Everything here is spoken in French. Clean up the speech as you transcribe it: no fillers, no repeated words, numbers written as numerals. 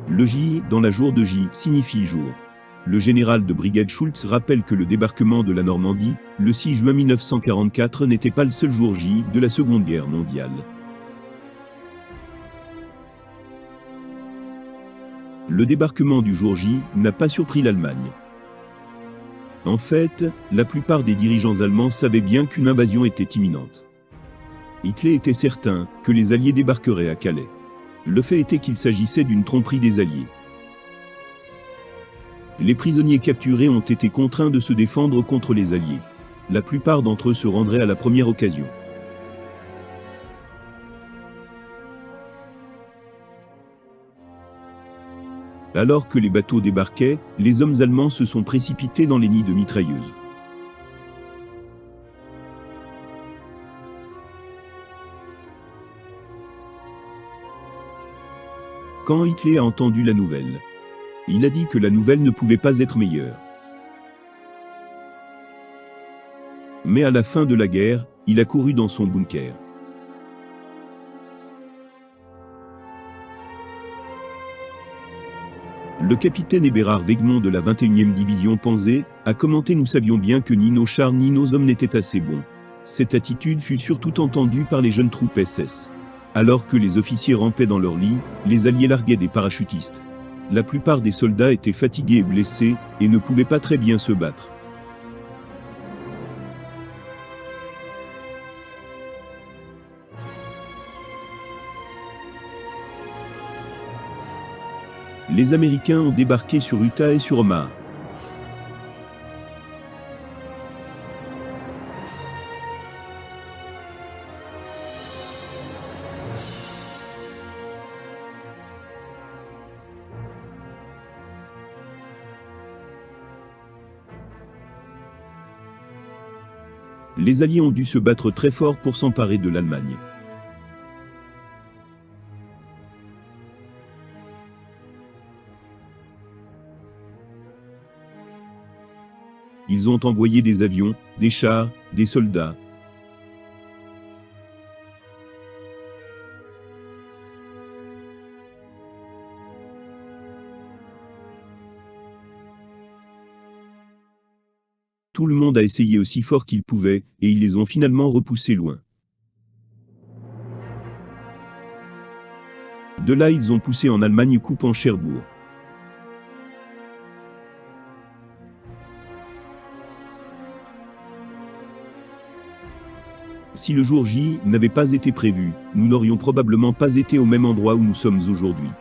Le J dans la jour de J signifie jour. Le général de brigade Schultz rappelle que le débarquement de la Normandie, le 6 juin 1944, n'était pas le seul jour J de la Seconde Guerre mondiale. Le débarquement du jour J n'a pas surpris l'Allemagne. En fait, la plupart des dirigeants allemands savaient bien qu'une invasion était imminente. Hitler était certain que les Alliés débarqueraient à Calais. Le fait était qu'il s'agissait d'une tromperie des Alliés. Les prisonniers capturés ont été contraints de se défendre contre les Alliés. La plupart d'entre eux se rendraient à la première occasion. Alors que les bateaux débarquaient, les hommes allemands se sont précipités dans les nids de mitrailleuses. Quand Hitler a entendu la nouvelle, il a dit que la nouvelle ne pouvait pas être meilleure. Mais à la fin de la guerre, il a couru dans son bunker. Le capitaine Eberhard Wegmont de la 21e division Panzer a commenté: nous savions bien que ni nos chars ni nos hommes n'étaient assez bons. Cette attitude fut surtout entendue par les jeunes troupes SS. Alors que les officiers rampaient dans leur lit, les Alliés larguaient des parachutistes. La plupart des soldats étaient fatigués et blessés, et ne pouvaient pas très bien se battre. Les Américains ont débarqué sur Utah et sur Omaha. Les Alliés ont dû se battre très fort pour s'emparer de l'Allemagne. Ils ont envoyé des avions, des chars, des soldats. Tout le monde a essayé aussi fort qu'il pouvait, et ils les ont finalement repoussés loin. De là, ils ont poussé en Allemagne, coupant Cherbourg. Si le jour J n'avait pas été prévu, nous n'aurions probablement pas été au même endroit où nous sommes aujourd'hui.